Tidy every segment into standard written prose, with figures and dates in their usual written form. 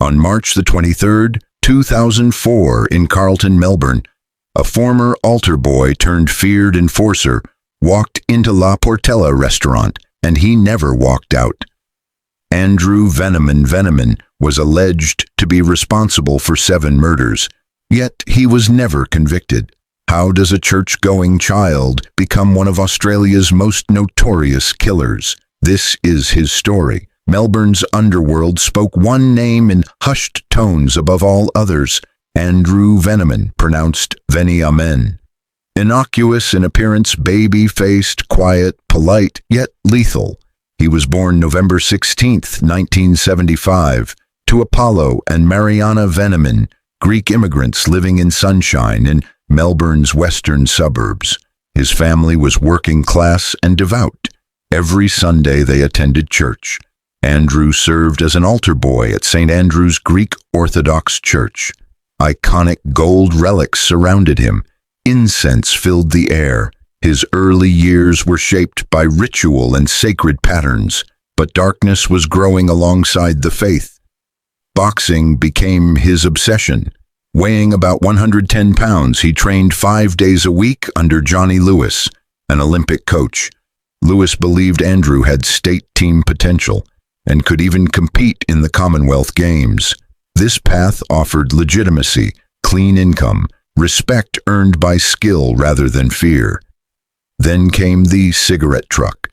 On March the 23rd, 2004, in Carlton, Melbourne, a former altar boy turned feared enforcer walked into La Portella restaurant, and he never walked out. Andrew Veneman was alleged to be responsible for 7 murders, yet he was never convicted. How does a church-going child become one of Australia's most notorious killers? This is his story. Melbourne's underworld spoke one name in hushed tones above all others: Andrew Veneman, pronounced Veni Amen. Innocuous in appearance, baby-faced, quiet, polite, yet lethal. He was born November 16, 1975, to Apollo and Mariana Veneman, Greek immigrants living in Sunshine in Melbourne's western suburbs. His family was working class and devout. Every Sunday they attended church. Andrew served as an altar boy at St. Andrew's Greek Orthodox Church. Iconic gold relics surrounded him. Incense filled the air. His early years were shaped by ritual and sacred patterns, but darkness was growing alongside the faith. Boxing became his obsession. Weighing about 110 pounds, he trained 5 days a week under Johnny Lewis, an Olympic coach. Lewis believed Andrew had state team potential and could even compete in the Commonwealth Games. This path offered legitimacy, clean income, respect earned by skill rather than fear. Then came the cigarette truck.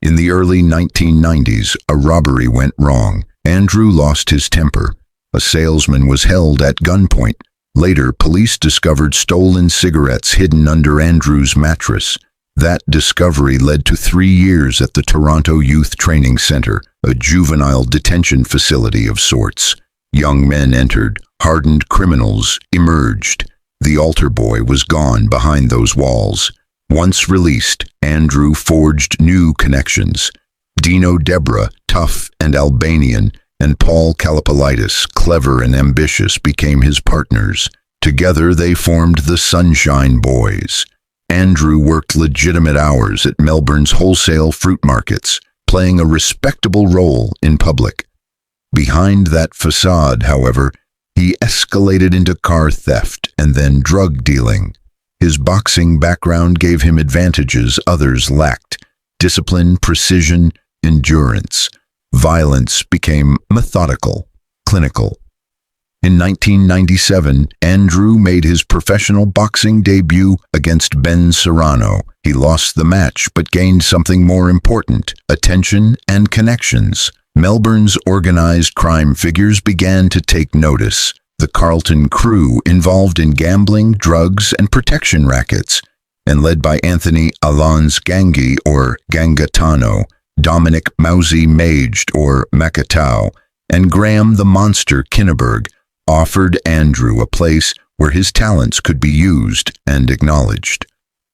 In the early 1990s, a robbery went wrong. Andrew lost his temper. A salesman was held at gunpoint. Later, police discovered stolen cigarettes hidden under Andrew's mattress. That discovery led to 3 years at the Toronto Youth Training Centre, a juvenile detention facility of sorts. Young men entered, hardened criminals emerged. The altar boy was gone behind those walls. Once released, Andrew forged new connections. Dino Debra, tough and Albanian, and Paul Kalopoulides, clever and ambitious, became his partners. Together they formed the Sunshine Boys. Andrew worked legitimate hours at Melbourne's wholesale fruit markets, playing a respectable role in public. Behind that facade, however, he escalated into car theft and then drug dealing. His boxing background gave him advantages others lacked: discipline, precision, endurance. Violence became methodical, clinical. In 1997, Andrew made his professional boxing debut against Ben Serrano. He lost the match but gained something more important: attention and connections. Melbourne's organized crime figures began to take notice. The Carlton crew, involved in gambling, drugs, and protection rackets, and led by Anthony Alon's Gangi or Gangatano, Dominic Mousy Maged or Makatau, and Graham the Monster Kinneberg, offered Andrew a place where his talents could be used and acknowledged.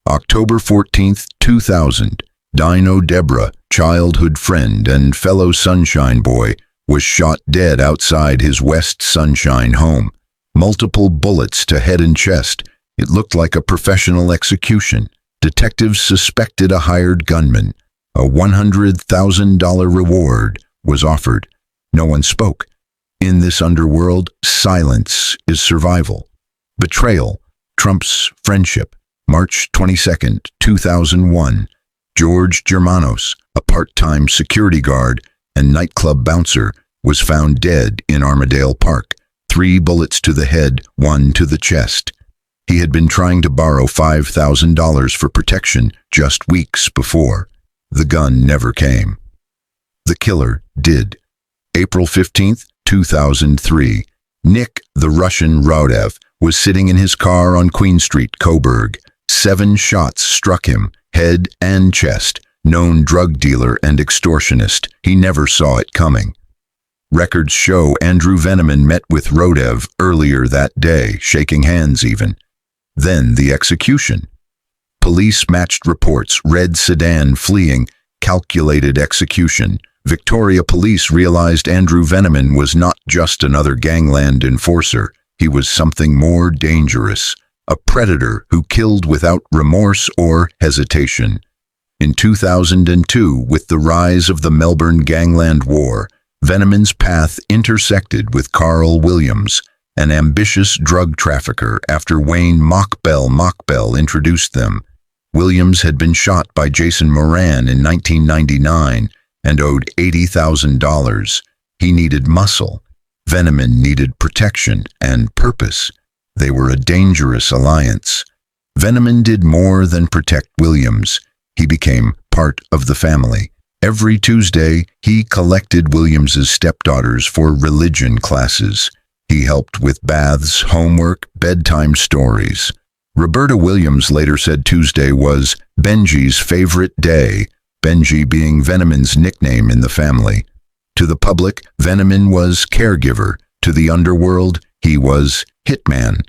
October 14, 2000, Dino Debra, childhood friend and fellow Sunshine Boy, was shot dead outside his West Sunshine home. Multiple bullets to head and chest. It looked like a professional execution. Detectives suspected a hired gunman. A $100,000 reward was offered. No one spoke. In this underworld, silence is survival. Betrayal trumps friendship. March 22, 2001. George Germanos, a part-time security guard and nightclub bouncer, was found dead in Armadale Park. 3 bullets to the head, 1 to the chest. He had been trying to borrow $5,000 for protection just weeks before. The gun never came. The killer did. April 15, 2003. Nick, the Russian Raudev, was sitting in his car on Queen Street, Coburg. 7 shots struck him, head and chest. Known drug dealer and extortionist. He never saw it coming. Records show Andrew Veneman met with Raudev earlier that day, shaking hands even. Then the execution. Police matched reports: red sedan fleeing, calculated execution. Victoria Police realized Andrew Veneman was not just another Gangland enforcer. He was something more dangerous, a predator who killed without remorse or hesitation. In 2002, with the rise of the Melbourne Gangland War, Veneman's path intersected with Carl Williams, an ambitious drug trafficker, after Wayne Mockbell introduced them. Williams had been shot by Jason Moran in 1999 and owed $80,000. He needed muscle. Veneman needed protection and purpose. They were a dangerous alliance. Veneman did more than protect Williams. He became part of the family. Every Tuesday, he collected Williams's stepdaughters for religion classes. He helped with baths, homework, bedtime stories. Roberta Williams later said Tuesday was Benji's favorite day, Benji being Veneman's nickname in the family. To the public, Veneman was caregiver. To the underworld, he was hitman.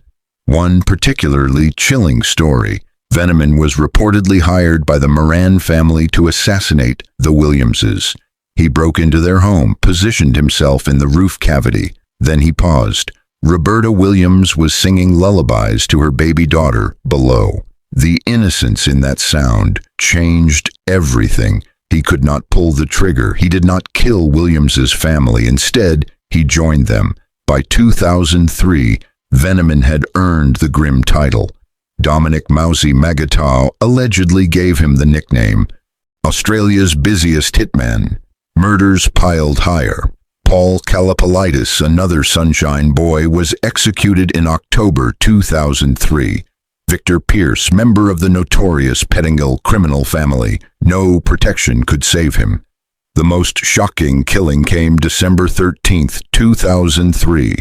One particularly chilling story: Veneman was reportedly hired by the Moran family to assassinate the Williamses. He broke into their home, positioned himself in the roof cavity. Then he paused. Roberta Williams was singing lullabies to her baby daughter below. The innocence in that sound changed everything. He could not pull the trigger. He did not kill Williams's family. Instead, he joined them. By 2003, Veneman had earned the grim title. Dominic Mousy Magatau allegedly gave him the nickname Australia's busiest hitman. Murders piled higher. Paul Kalapalitis, another Sunshine Boy, was executed in October 2003. Victor Pierce, member of the notorious Pettingill criminal family, no protection could save him. The most shocking killing came December 13, 2003.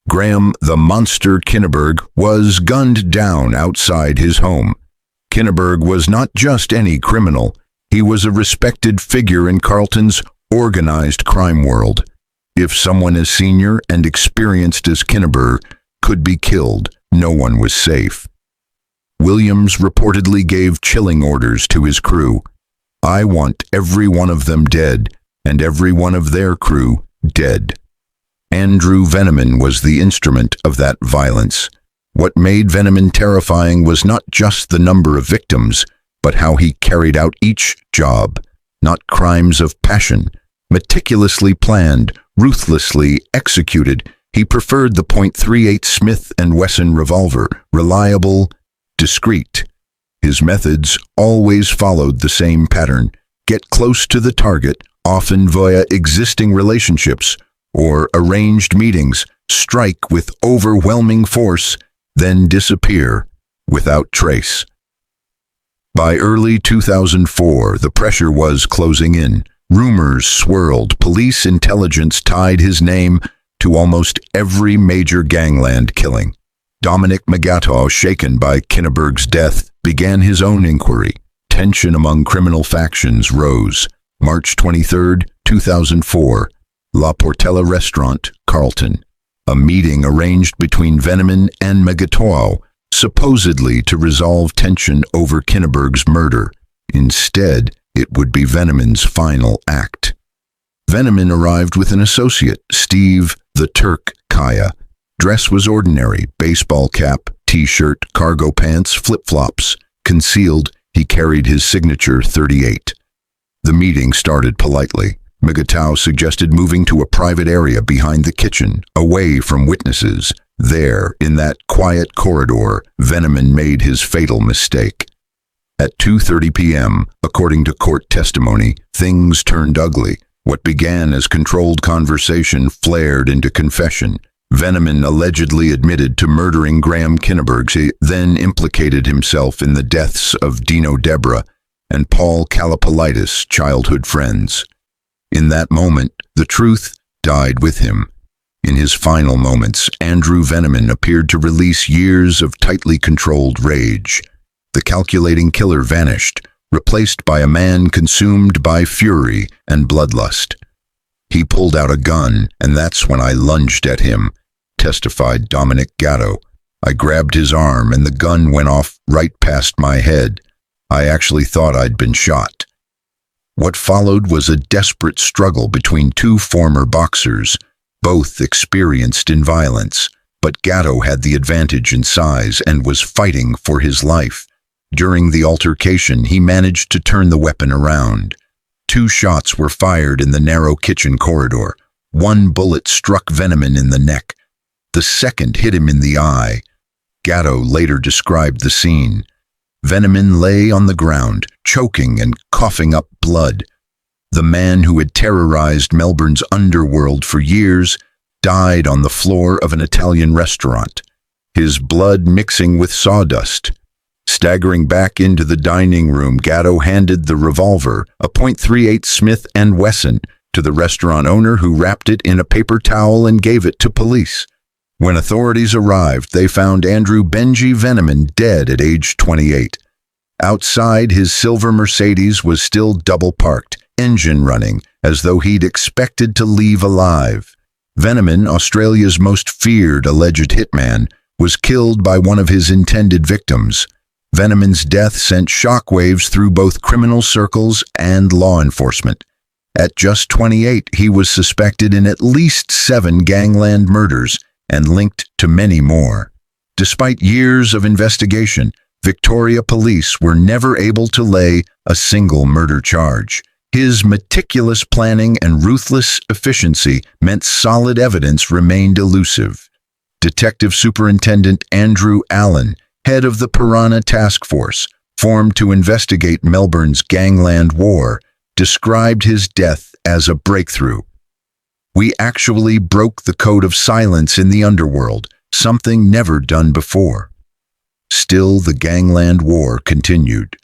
Graham the Monster Kinneberg was gunned down outside his home. Kinneberg was not just any criminal. He was a respected figure in Carlton's organized crime world. If someone as senior and experienced as Kinneberg could be killed, no one was safe. Williams reportedly gave chilling orders to his crew. I want every one of them dead, and every one of their crew dead. Andrew Veneman was the instrument of that violence. What made Veneman terrifying was not just the number of victims, but how he carried out each job. Not crimes of passion, meticulously planned, ruthlessly executed. He preferred the .38 Smith & Wesson revolver, reliable, discreet. His methods always followed the same pattern: get close to the target, often via existing relationships or arranged meetings, strike with overwhelming force, then disappear without trace. By early 2004, the pressure was closing in. Rumors swirled. Police intelligence tied his name to almost every major gangland killing. Dominic Magatau, shaken by Kinneberg's death, began his own inquiry. Tension among criminal factions rose. March 23, 2004, La Portella Restaurant, Carlton. A meeting arranged between Veneman and Magatau, supposedly to resolve tension over Kinneberg's murder. Instead, it would be Veneman's final act. Veneman arrived with an associate, Steve the Turk Kaya. Dress was ordinary: baseball cap, t-shirt, cargo pants, flip-flops. Concealed, he carried his signature 38. The meeting started politely. Magatau suggested moving to a private area behind the kitchen, away from witnesses. There, in that quiet corridor, Veneman made his fatal mistake. At 2:30 p.m., according to court testimony, things turned ugly. What began as controlled conversation flared into confession. Veneman allegedly admitted to murdering Graham Kinneberg. He then implicated himself in the deaths of Dino Debra and Paul Kalapalitis, childhood friends. In that moment, the truth died with him. In his final moments, Andrew Veneman appeared to release years of tightly controlled rage. The calculating killer vanished, replaced by a man consumed by fury and bloodlust. He pulled out a gun, and that's when I lunged at him, testified Dominic Gatto. I grabbed his arm, and the gun went off right past my head. I actually thought I'd been shot. What followed was a desperate struggle between two former boxers, both experienced in violence, but Gatto had the advantage in size and was fighting for his life. During the altercation, he managed to turn the weapon around. 2 shots were fired in the narrow kitchen corridor. One bullet struck Veneman in the neck. The second hit him in the eye. Gatto later described the scene. Veneman lay on the ground, choking and coughing up blood. The man who had terrorized Melbourne's underworld for years died on the floor of an Italian restaurant, his blood mixing with sawdust. Staggering back into the dining room, Gatto handed the revolver, a .38 Smith & Wesson, to the restaurant owner, who wrapped it in a paper towel and gave it to police. When authorities arrived, they found Andrew Benji Veneman dead at age 28. Outside, his silver Mercedes was still double-parked, engine running, as though he'd expected to leave alive. Veneman, Australia's most feared alleged hitman, was killed by one of his intended victims. Veneman's death sent shockwaves through both criminal circles and law enforcement. At just 28, he was suspected in at least 7 gangland murders and linked to many more. Despite years of investigation, Victoria police were never able to lay a single murder charge. His meticulous planning and ruthless efficiency meant solid evidence remained elusive. Detective Superintendent Andrew Allen, head of the Piranha Task Force, formed to investigate Melbourne's gangland war, described his death as a breakthrough. "We actually broke the code of silence in the underworld, something never done before." Still, the gangland war continued,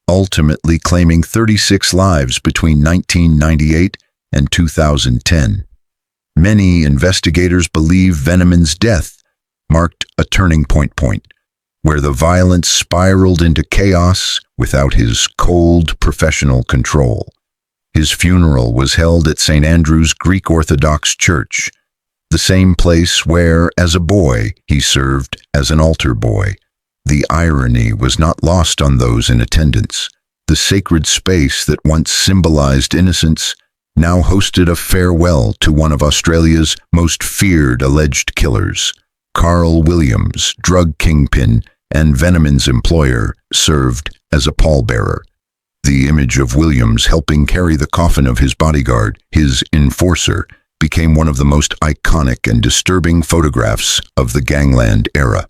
ultimately claiming 36 lives between 1998 and 2010. Many investigators believe Veneman's death marked a turning point, where the violence spiraled into chaos without his cold professional control. His funeral was held at St. Andrew's Greek Orthodox Church, the same place where, as a boy, he served as an altar boy. The irony was not lost on those in attendance. The sacred space that once symbolized innocence now hosted a farewell to one of Australia's most feared alleged killers. Carl Williams, drug kingpin and Veneman's employer, served as a pallbearer. The image of Williams helping carry the coffin of his bodyguard, his enforcer, became one of the most iconic and disturbing photographs of the gangland era.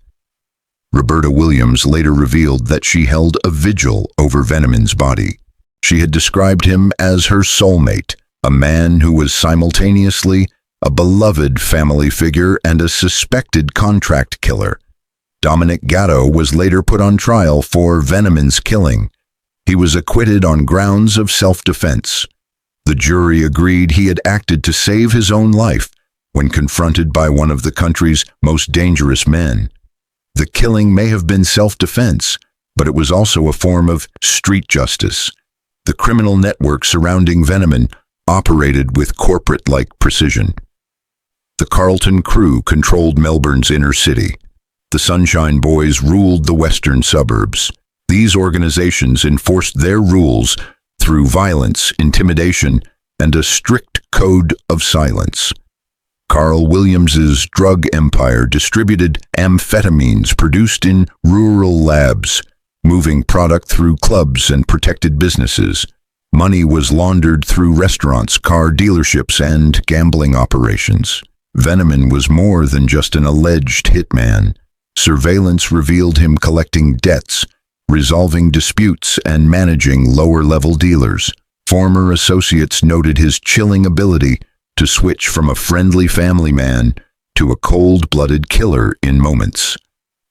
Roberta Williams later revealed that she held a vigil over Veneman's body. She had described him as her soulmate, a man who was simultaneously a beloved family figure and a suspected contract killer. Dominic Gatto was later put on trial for Veneman's killing. He was acquitted on grounds of self-defense. The jury agreed he had acted to save his own life when confronted by one of the country's most dangerous men. The killing may have been self-defense, but it was also a form of street justice. The criminal network surrounding Veneman operated with corporate-like precision. The Carlton crew controlled Melbourne's inner city. The Sunshine Boys ruled the western suburbs. These organizations enforced their rules through violence, intimidation, and a strict code of silence. Carl Williams's drug empire distributed amphetamines produced in rural labs, moving product through clubs and protected businesses. Money was laundered through restaurants, car dealerships, and gambling operations. Veneman was more than just an alleged hitman. Surveillance revealed him collecting debts, resolving disputes, and managing lower-level dealers. Former associates noted his chilling ability to switch from a friendly family man to a cold-blooded killer in moments.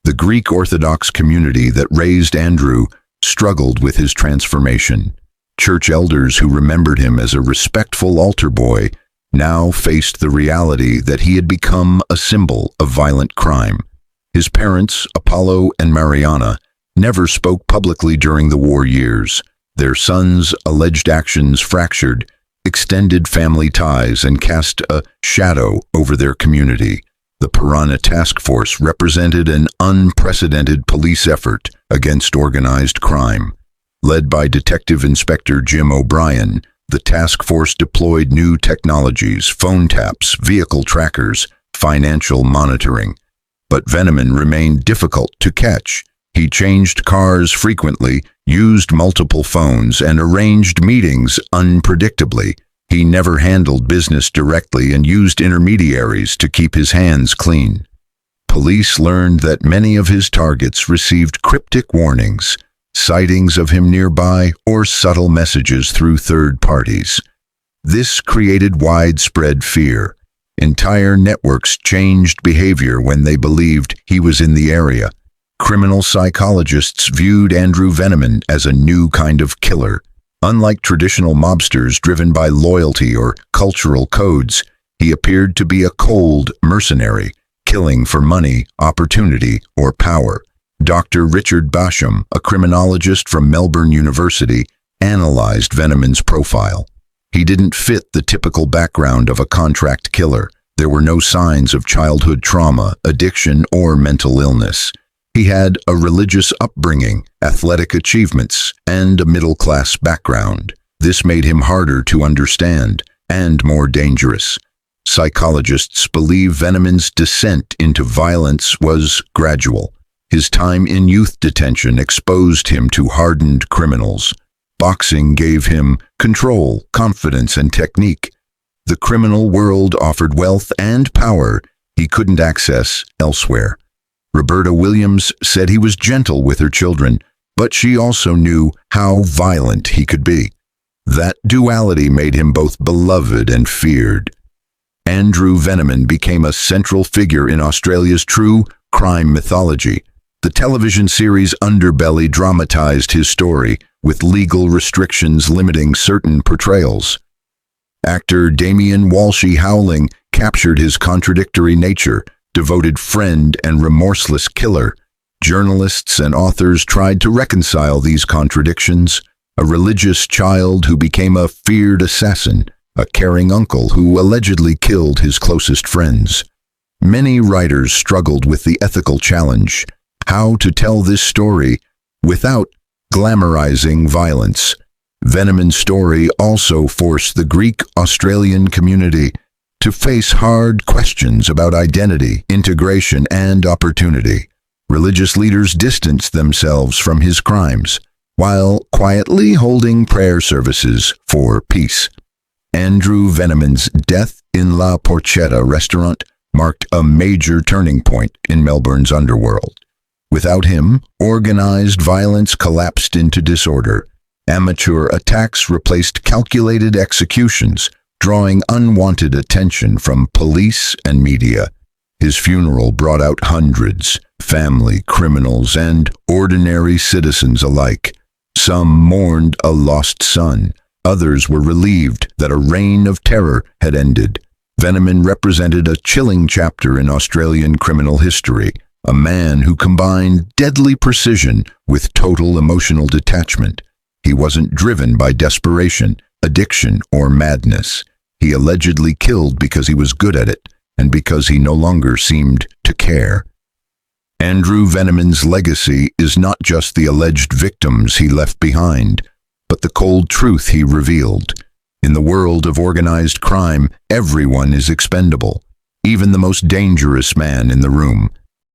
The Greek Orthodox community that raised Andrew struggled with his transformation. Church elders who remembered him as a respectful altar boy now faced the reality that he had become a symbol of violent crime. His parents, Apollo and Mariana, never spoke publicly during the war years. Their son's alleged actions fractured extended family ties and cast a shadow over their community. The Piranha Task Force represented an unprecedented police effort against organized crime. Led by Detective Inspector Jim O'Brien, the task force deployed new technologies, phone taps, vehicle trackers, financial monitoring. But Veneman remained difficult to catch. He changed cars frequently, used multiple phones, and arranged meetings unpredictably. He never handled business directly and used intermediaries to keep his hands clean. Police learned that many of his targets received cryptic warnings, sightings of him nearby, or subtle messages through third parties. This created widespread fear. Entire networks changed behavior when they believed he was in the area. Criminal psychologists viewed Andrew Veneman as a new kind of killer. Unlike traditional mobsters driven by loyalty or cultural codes, he appeared to be a cold mercenary, killing for money, opportunity, or power. Dr. Richard Basham, a criminologist from Melbourne University, analyzed Veneman's profile. He didn't fit the typical background of a contract killer. There were no signs of childhood trauma, addiction, or mental illness. He had a religious upbringing, athletic achievements, and a middle-class background. This made him harder to understand and more dangerous. Psychologists believe Veneman's descent into violence was gradual. His time in youth detention exposed him to hardened criminals. Boxing gave him control, confidence, and technique. The criminal world offered wealth and power he couldn't access elsewhere. Roberta Williams said he was gentle with her children, but she also knew how violent he could be. That duality made him both beloved and feared. Andrew Veneman became a central figure in Australia's true crime mythology. The television series Underbelly dramatized his story, with legal restrictions limiting certain portrayals. Actor Damien Walshy Howling captured his contradictory nature, devoted friend and remorseless killer. Journalists and authors tried to reconcile these contradictions. A religious child who became a feared assassin, a caring uncle who allegedly killed his closest friends. Many writers struggled with the ethical challenge: how to tell this story without glamorizing violence. Veneman's story also forced the Greek-Australian community to face hard questions about identity, integration, and opportunity. Religious leaders distanced themselves from his crimes, while quietly holding prayer services for peace. Andrew Veneman's death in La Porchetta restaurant marked a major turning point in Melbourne's underworld. Without him, organized violence collapsed into disorder. Amateur attacks replaced calculated executions, drawing unwanted attention from police and media. His funeral brought out hundreds, family, criminals, and ordinary citizens alike. Some mourned a lost son. Others were relieved that a reign of terror had ended. Veneman represented a chilling chapter in Australian criminal history, a man who combined deadly precision with total emotional detachment. He wasn't driven by desperation, addiction, or madness. He allegedly killed because he was good at it, and because he no longer seemed to care. Andrew Veneman's legacy is not just the alleged victims he left behind, but the cold truth he revealed. In the world of organized crime, everyone is expendable, even the most dangerous man in the room.